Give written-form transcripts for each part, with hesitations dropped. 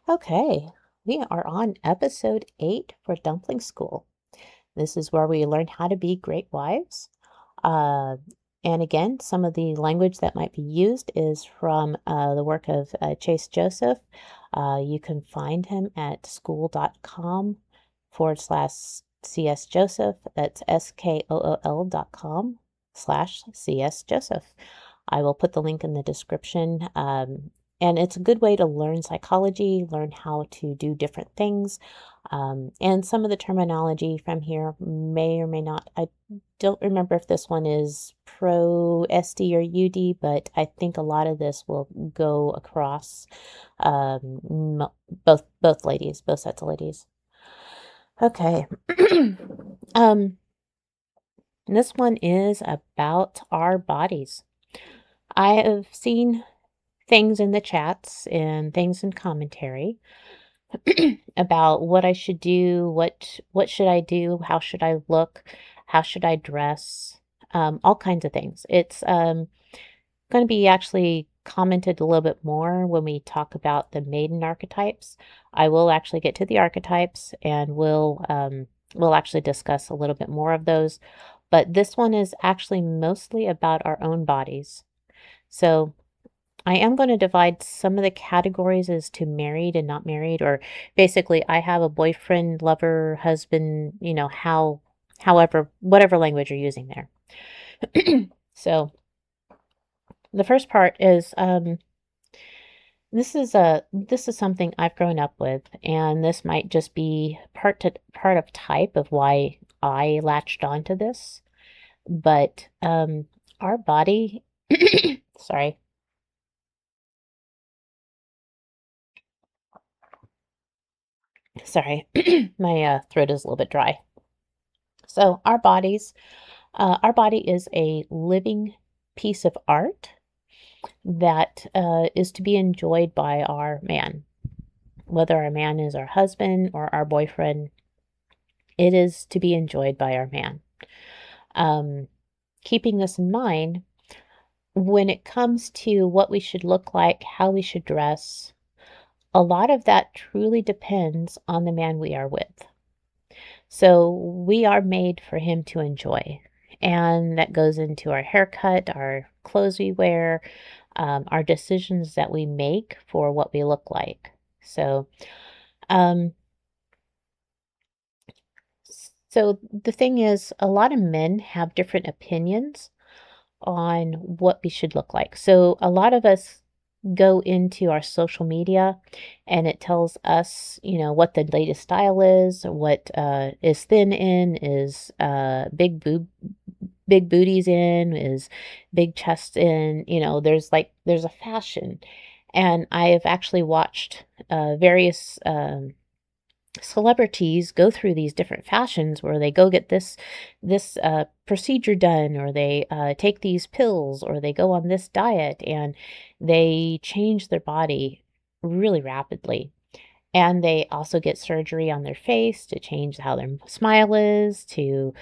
Okay, we are on episode 8 for Dumpling School. This is where we learn how to be great wives. Uh, and again, some of the language that might be used is from the work of Chase Joseph. You can find him at school.com/. CS Joseph. That's SKOOL.com/CS Joseph. I will put the link in the description. And it's a good way to learn psychology, learn how to do different things. And some of the terminology from here may or may not. I don't remember if this one is pro SD or UD, but I think a lot of this will go across both ladies, both sets of ladies. Okay. um, this one is about our bodies. I have seen things in the chats and things in commentary about what I should do, what should I do, how should I look, how should I dress, all kinds of things. It's going to be actually commented a little bit more when we talk about the maiden archetypes. I will actually get to the archetypes and we'll actually discuss a little bit more of those. But this one is actually mostly about our own bodies. So I am going to divide some of the categories as to married and not married, or basically I have a boyfriend, lover, husband, however, whatever language you're using there. So the first part is this is something I've grown up with, and this might just be part of type of why I latched onto this. But our body, sorry. Sorry, my throat is a little bit dry. So our body is a living piece of art that is to be enjoyed by our man. Whether our man is our husband or our boyfriend, it is to be enjoyed by our man. Keeping this in mind, when it comes to what we should look like, how we should dress, a lot of that truly depends on the man we are with. So we are made for him to enjoy. And that goes into our haircut, our clothes we wear, our decisions that we make for what we look like. So, um, so the thing is, a lot of men have different opinions on what we should look like. So a lot of us go into our social media and it tells us, what the latest style is, what is thin in, is big booties in, is big chest in, there's a fashion. And I have actually watched various celebrities go through these different fashions where they go get this procedure done, or they take these pills, or they go on this diet, and they change their body really rapidly. And they also get surgery on their face to change how their smile is, to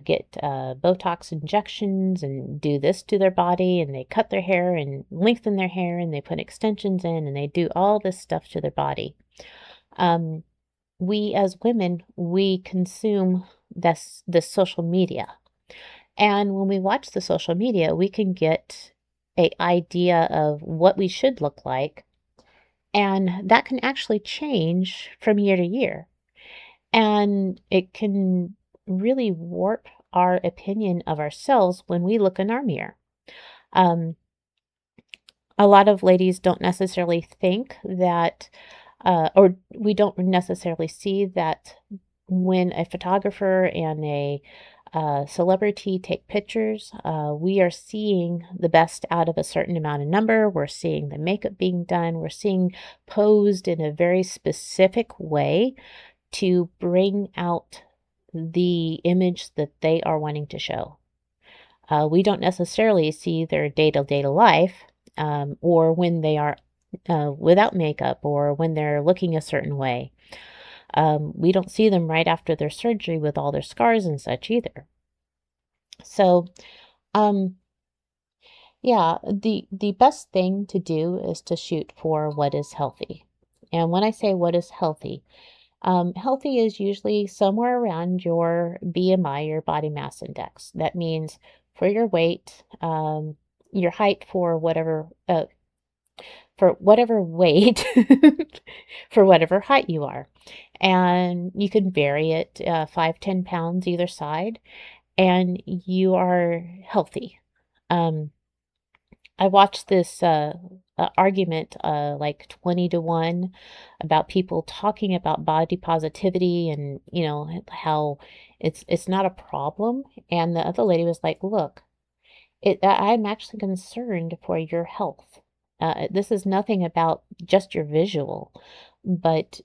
get Botox injections and do this to their body, and they cut their hair and lengthen their hair, and they put extensions in, and they do all this stuff to their body. We as women, we consume this social media. And when we watch the social media, we can get an idea of what we should look like. And that can actually change from year to year. And it can really warp our opinion of ourselves when we look in our mirror. Um, a lot of ladies don't necessarily think that or we don't necessarily see that when a photographer and a celebrity take pictures, we are seeing the best out of a certain amount of number. We're seeing the makeup being done. We're seeing posed in a very specific way to bring out the image that they are wanting to show. We don't necessarily see their day-to-day life, or when they are without makeup, or when they're looking a certain way. We don't see them right after their surgery with all their scars and such either. So, um, yeah, the best thing to do is to shoot for what is healthy. And when I say what is healthy, healthy is usually somewhere around your BMI, your body mass index. That means for your weight, your height for whatever weight, for whatever height you are. And you can vary it 5, 10 pounds either side, and you are healthy. Um, I watched this argument, like 20 to 1, about people talking about body positivity and, how it's not a problem. And the other lady was like, look, I'm actually concerned for your health. This is nothing about just your visual, but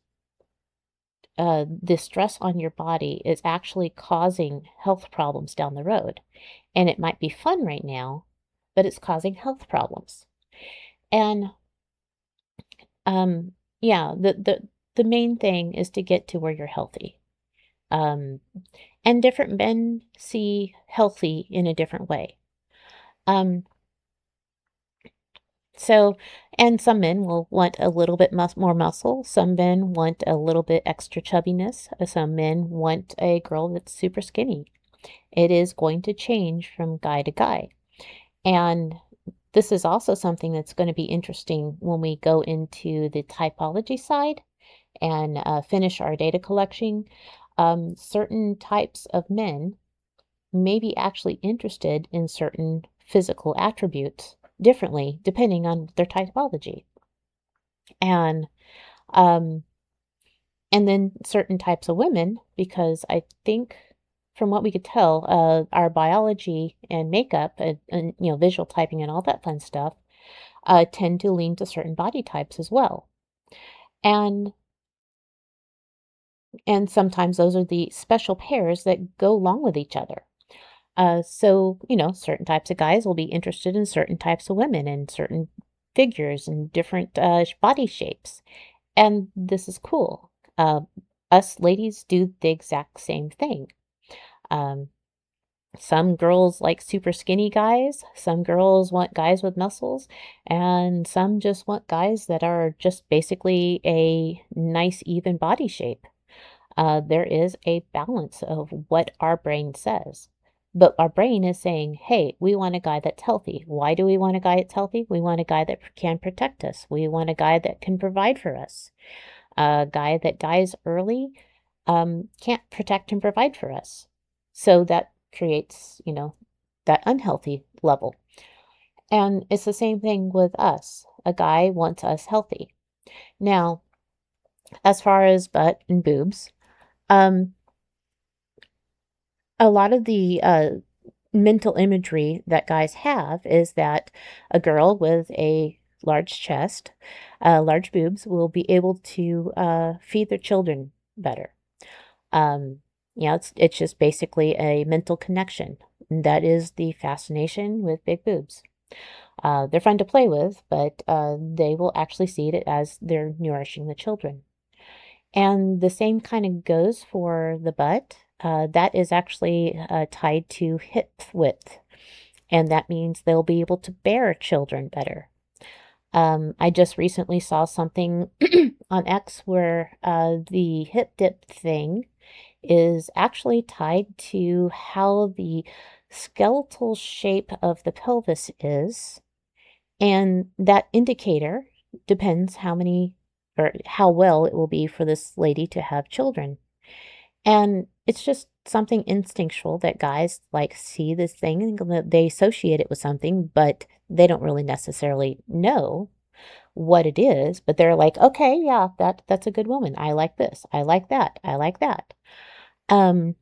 the stress on your body is actually causing health problems down the road. And it might be fun right now, but it's causing health problems. And um, yeah, the main thing is to get to where you're healthy. Um, and different men see healthy in a different way. Um, So, and some men will want a little bit more muscle. Some men want a little bit extra chubbiness. Some men want a girl that's super skinny. It is going to change from guy to guy. And this is also something that's going to be interesting when we go into the typology side and finish our data collection. Certain types of men may be actually interested in certain physical attributes differently depending on their typology. And um and then certain types of women, because I think from what we could tell, our biology and makeup and visual typing and all that fun stuff tend to lean to certain body types as well. And sometimes those are the special pairs that go along with each other. So, certain types of guys will be interested in certain types of women and certain figures and different body shapes. And this is cool. Us ladies do the exact same thing. Um, some girls like super skinny guys, some girls want guys with muscles, and some just want guys that are just basically a nice, even body shape. There is a balance of what our brain says. But our brain is saying, hey, we want a guy that's healthy. Why do we want a guy that's healthy? We want a guy that can protect us. We want a guy that can provide for us. A guy that dies early can't protect and provide for us. So that creates, that unhealthy level. And it's the same thing with us. A guy wants us healthy. Now, as far as butt and boobs, um, a lot of the mental imagery that guys have is that a girl with a large chest, large boobs, will be able to feed their children better. Um, it's just basically a mental connection. That is the fascination with big boobs. They're fun to play with, but they will actually see it as they're nourishing the children. And the same kind of goes for the butt. That is actually tied to hip width, and that means they'll be able to bear children better. I just recently saw something on X where the hip dip thing is actually tied to how the skeletal shape of the pelvis is, and that indicator depends how many or how well it will be for this lady to have children. And it's just something instinctual that guys like see this thing and they associate it with something, but they don't really necessarily know what it is, but they're like, okay, yeah, that's a good woman. I like this. I like that. I like that. Um,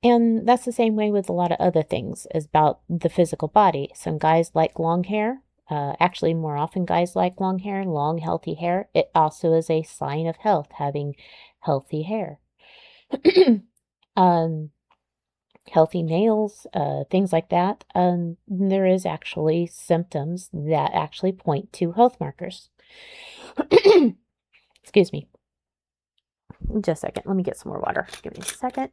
and that's the same way with a lot of other things as about the physical body. Some guys like long hair. Actually, more often guys like long hair, long, healthy hair. It also is a sign of health, having healthy hair. um, Healthy nails, things like that. There is actually symptoms that actually point to health markers. Excuse me. Just a second. Let me get some more water. Give me a second.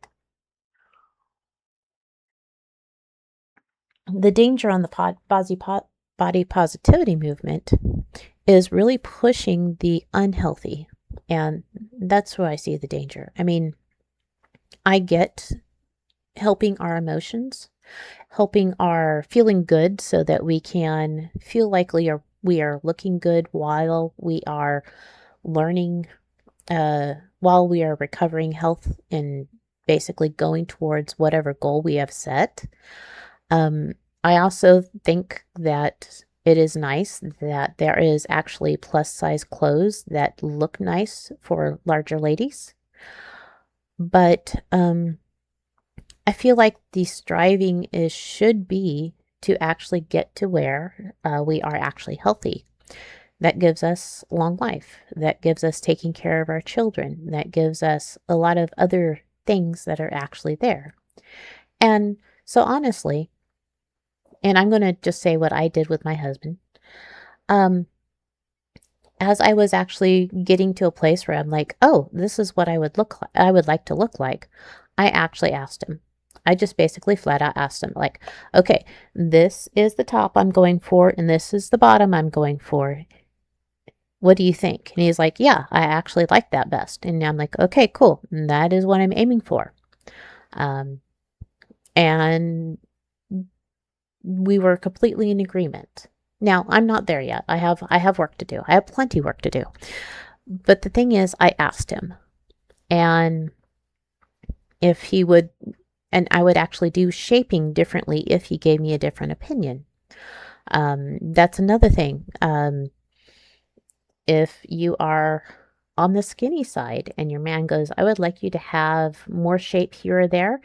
The danger on the body positivity movement is really pushing the unhealthy. And that's where I see the danger. I mean, I get helping our emotions, helping our feeling good so that we can feel like we are looking good while we are learning, while we are recovering health and basically going towards whatever goal we have set. Um, I also think that it is nice that there is actually plus size clothes that look nice for larger ladies. But I feel like the striving is should be to actually get to where we are actually healthy. That gives us long life. That gives us taking care of our children. That gives us a lot of other things that are actually there. And so honestly, and I'm going to just say what I did with my husband. Um, as I was actually getting to a place where I'm like, oh, this is what I would like to look like. I actually asked him. I just basically flat out asked him, like, okay, this is the top I'm going for, and this is the bottom I'm going for. What do you think? And he's like, yeah, I actually like that best. And I'm like, okay, cool. And that is what I'm aiming for. Um, and we were completely in agreement. Now, I'm not there yet. I have work to do. I have plenty work to do. But the thing is, I asked him, and if he would, and I would actually do shaping differently if he gave me a different opinion. That's another thing. If you are on the skinny side and your man goes, I would like you to have more shape here or there.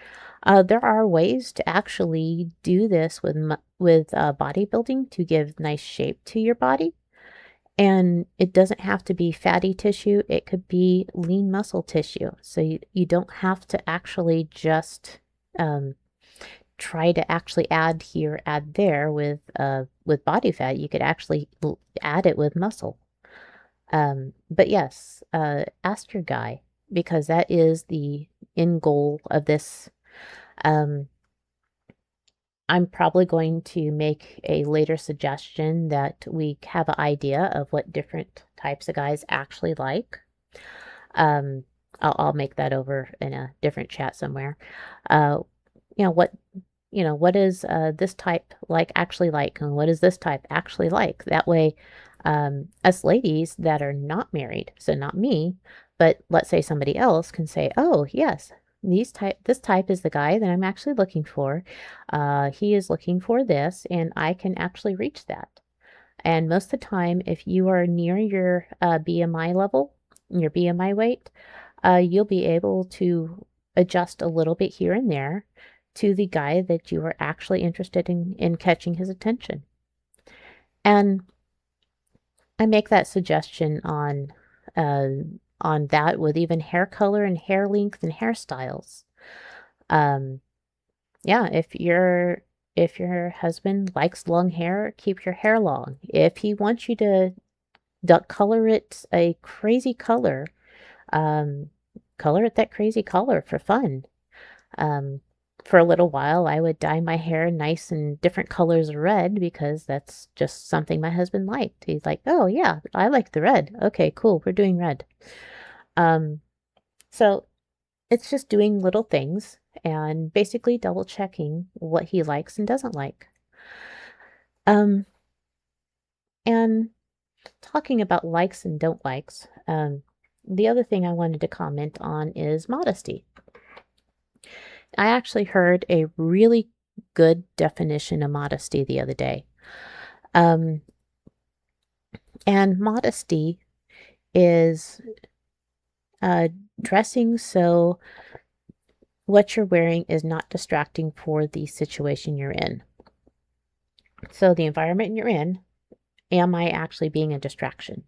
There are ways to actually do this with bodybuilding to give nice shape to your body. And it doesn't have to be fatty tissue. It could be lean muscle tissue. So you don't have to actually just um, try to actually add here, add there with body fat. You could actually add it with muscle. But yes, ask your guy because that is the end goal of this. Um, I'm probably going to make a later suggestion that we have an idea of what different types of guys actually like. Um, I'll make that over in a different chat somewhere. Uh, you know what what is this type like actually like, and what is this type actually like? That way, us ladies that are not married, so not me, but let's say somebody else can say, oh yes, this type is the guy that I'm actually looking for. He is looking for this, and I can actually reach that. And most of the time, if you are near your BMI level, your BMI weight, you'll be able to adjust a little bit here and there to the guy that you are actually interested in catching his attention. And I make that suggestion uh, on that with even hair color and hair length and hairstyles. Um, yeah, if your husband likes long hair, keep your hair long. If he wants you to duck color it a crazy color, um, color it that crazy color for fun. Um, for a little while, I would dye my hair nice and different colors of red because that's just something my husband liked. He's like, "Oh yeah, I like the red. Okay, cool. We're doing red." Um, so it's just doing little things and basically double checking what he likes and doesn't like. Um, and talking about likes and don't likes, the other thing I wanted to comment on is modesty. I actually heard a really good definition of modesty the other day. Um, and modesty is dressing so what you're wearing is not distracting for the situation you're in. So, the environment you're in, am I actually being a distraction?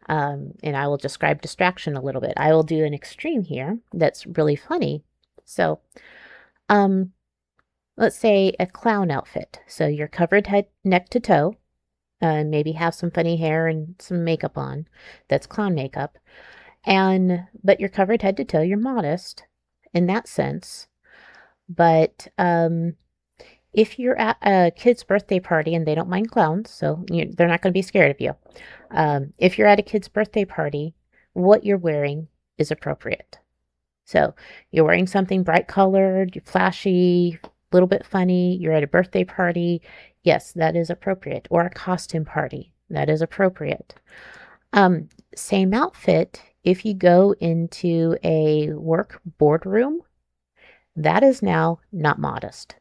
And I will describe distraction a little bit. I will do an extreme here that's really funny. So, um, let's say a clown outfit. So, you're covered head, neck to toe. Maybe have some funny hair and some makeup on. That's clown makeup. But you're covered head to toe. You're modest in that sense. But If you're at a kid's birthday party and they don't mind clowns, so they're not going to be scared of you. If you're at a kid's birthday party, what you're wearing is appropriate. So you're wearing something bright colored, flashy, a little bit funny. You're at a birthday party. Yes, that is appropriate. Or a costume party. That is appropriate. Same outfit. If you go into a work boardroom, that is now not modest,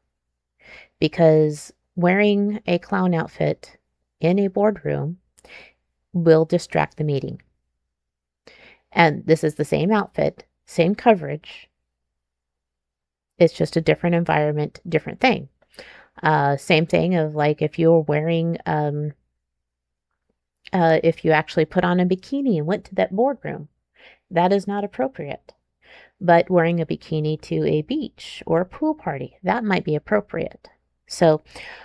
because wearing a clown outfit in a boardroom will distract the meeting. And this is the same outfit, same coverage. It's just a different environment, different thing. Same thing of like if you're wearing, if you actually put on a bikini and went to that boardroom, that is not appropriate. But wearing a bikini to a beach or a pool party, that might be appropriate. So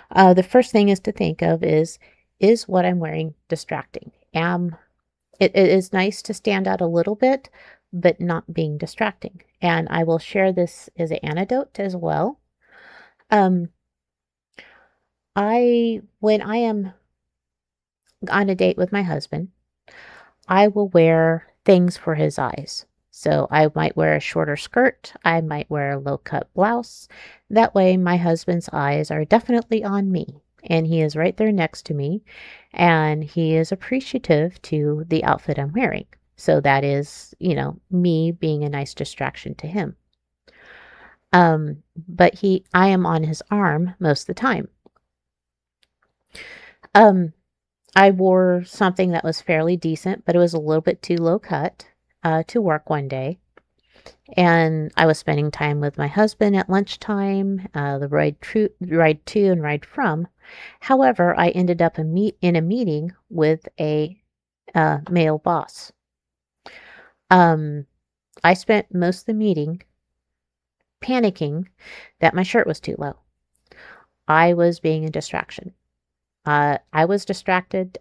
the first thing is to think of is what I'm wearing distracting? It is nice to stand out a little bit, but not being distracting. And I will share this as an anecdote as well. When I am on a date with my husband, I will wear things for his eyes. So I might wear a shorter skirt. I might wear a low cut blouse. That way my husband's eyes are definitely on me, and he is right there next to me, and he is appreciative to the outfit I'm wearing. So that is, me being a nice distraction to him. But I am on his arm most of the time. I wore something that was fairly decent, but it was a little bit too low cut to work one day. And I was spending time with my husband at lunchtime, the ride to and ride from. However, I ended up in a meeting with a male boss. I spent most of the meeting panicking that my shirt was too low. I was being a distraction. I was distracted.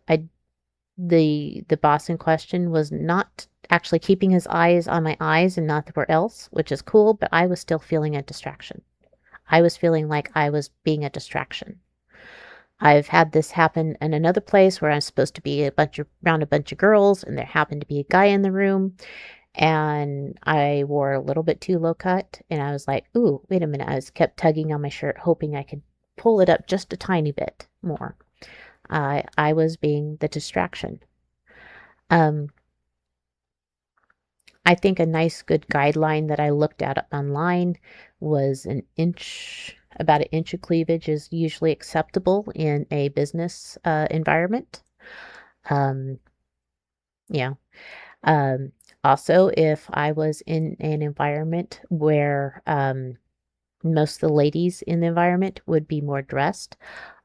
The boss in question was not actually keeping his eyes on my eyes and not where else, which is cool, but I was still feeling a distraction. I was feeling like I was being a distraction. I've had this happen in another place where I'm supposed to be around a bunch of girls, and there happened to be a guy in the room, and I wore a little bit too low cut, and I was like, ooh, wait a minute. I kept tugging on my shirt, hoping I could pull it up just a tiny bit more. I was being the distraction. I think a nice good guideline that I looked at online was about an inch of cleavage is usually acceptable in a business environment. Yeah. Also, if I was in an environment where most of the ladies in the environment would be more dressed,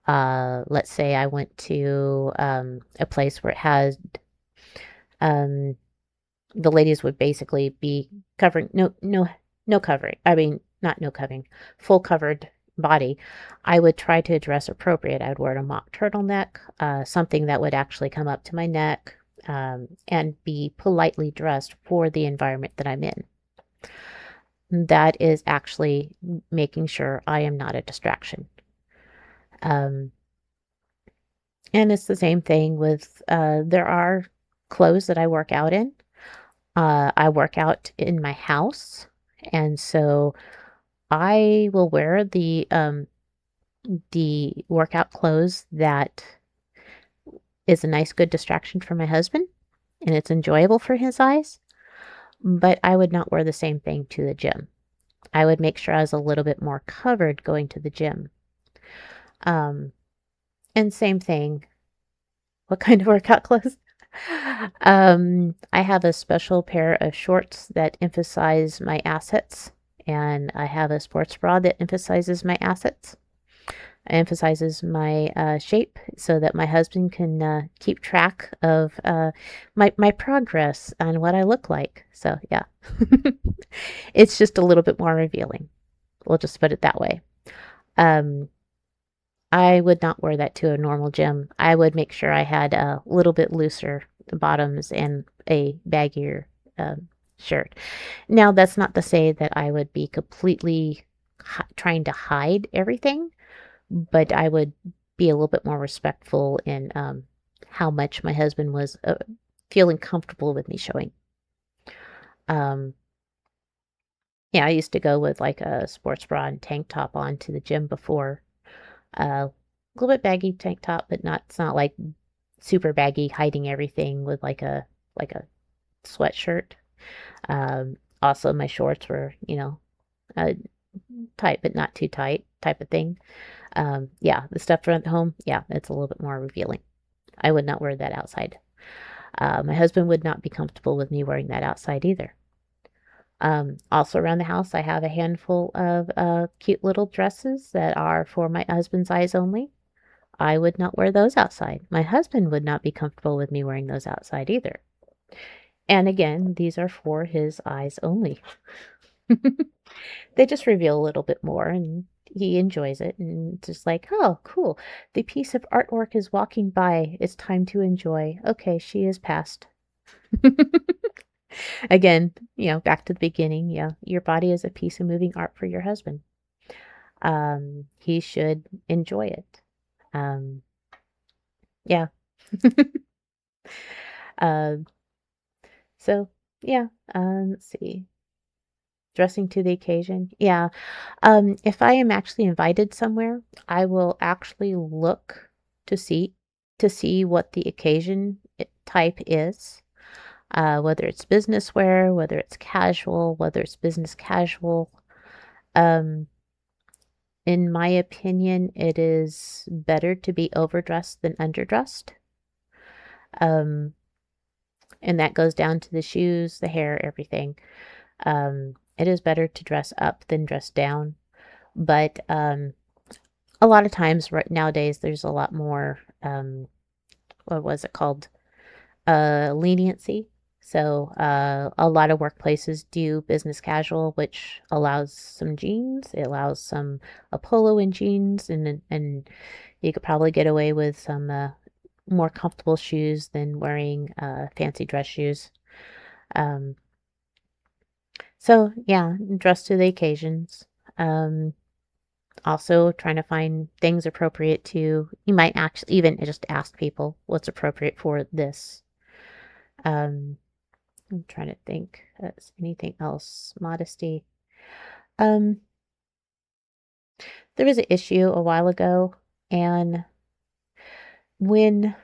let's say I went to a place where it has the ladies would basically be covering no covering. I mean, not no covering, full covered body. I would try to dress appropriate. I would wear a mock turtleneck, something that would actually come up to my neck, and be politely dressed for the environment that I'm in. That is actually making sure I am not a distraction. And it's the same thing with there are clothes that I work out in. I work out in my house, and so I will wear the workout clothes that is a nice, good distraction for my husband, and it's enjoyable for his eyes. But I would not wear the same thing to the gym. I would make sure I was a little bit more covered going to the gym. And same thing. What kind of workout clothes? I have a special pair of shorts that emphasize my assets, and I have a sports bra that emphasizes my assets. It emphasizes my shape so that my husband can keep track of my progress and what I look like. So, yeah, it's just a little bit more revealing. We'll just put it that way. I would not wear that to a normal gym. I would make sure I had a little bit looser bottoms and a baggier shirt. Now, that's not to say that I would be completely trying to hide everything, but I would be a little bit more respectful in, how much my husband was, feeling comfortable with me showing. Um, yeah, I used to go with, like, a sports bra and tank top on to the gym before. A little bit baggy tank top, but not it's not, like, super baggy, hiding everything with, like a sweatshirt. Also, my shorts were, uh, tight, but not too tight type of thing. Yeah, the stuff from home, yeah, it's a little bit more revealing. I would not wear that outside. My husband would not be comfortable with me wearing that outside either. Also around the house, I have a handful of cute little dresses that are for my husband's eyes only. I would not wear those outside. My husband would not be comfortable with me wearing those outside either. And again, these are for his eyes only. They just reveal a little bit more and he enjoys it and just like, "Oh, cool. The piece of artwork is walking by. It's time to enjoy. Okay, she is past." Again, back to the beginning, yeah, your body is a piece of moving art for your husband. He should enjoy it. Um, yeah. Um, so yeah, let's see. Dressing to the occasion. Yeah. If I am actually invited somewhere, I will actually look to see what the occasion type is. Whether it's business wear, whether it's casual, whether it's business casual. Um, in my opinion, it is better to be overdressed than underdressed. Um, and that goes down to the shoes, the hair, everything. It is better to dress up than dress down. But a lot of times, right nowadays, there's a lot more, what was it called? Leniency. So a lot of workplaces do business casual, which allows some jeans. It allows a polo and jeans, and you could probably get away with some more comfortable shoes than wearing fancy dress shoes. Um, so yeah, dress to the occasions. Um, Also trying to find things appropriate to you might actually even just ask people what's appropriate for this. Um, I'm trying to think. Anything else? Modesty. Um, there was an issue a while ago, and when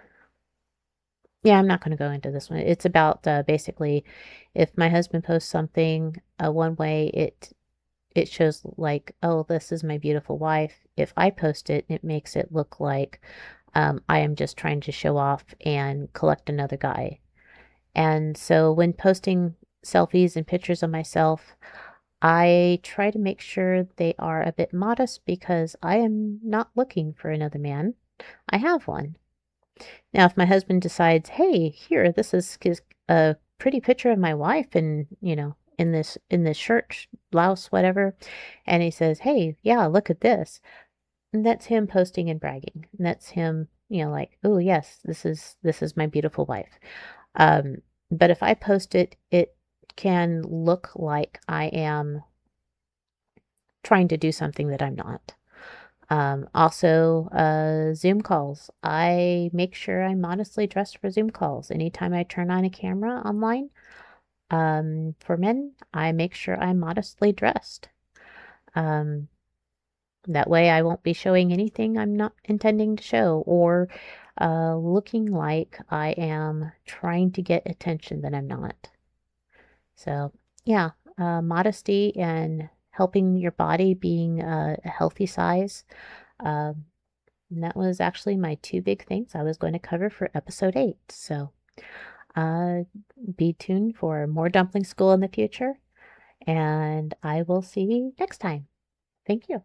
yeah, I'm not going to go into this one. It's about basically if my husband posts something one way, it shows like, oh, this is my beautiful wife. If I post it, it makes it look like I am just trying to show off and collect another guy. And so when posting selfies and pictures of myself, I try to make sure they are a bit modest because I am not looking for another man. I have one. Now, if my husband decides, hey, here, this is a pretty picture of my wife and, in this shirt, blouse, whatever, and he says, hey, yeah, look at this. And that's him posting and bragging. And that's him, like, oh yes, this is my beautiful wife. Um, but if I post it, it can look like I am trying to do something that I'm not. Also, Zoom calls. I make sure I'm modestly dressed for Zoom calls. Anytime I turn on a camera online, for men, I make sure I'm modestly dressed. Um, that way I won't be showing anything I'm not intending to show or looking like I am trying to get attention that I'm not. So, yeah, modesty and helping your body being a healthy size. Um, and that was actually my two big things I was going to cover for episode 8. So, uh, be tuned for more dumpling school in the future, and I will see you next time. Thank you.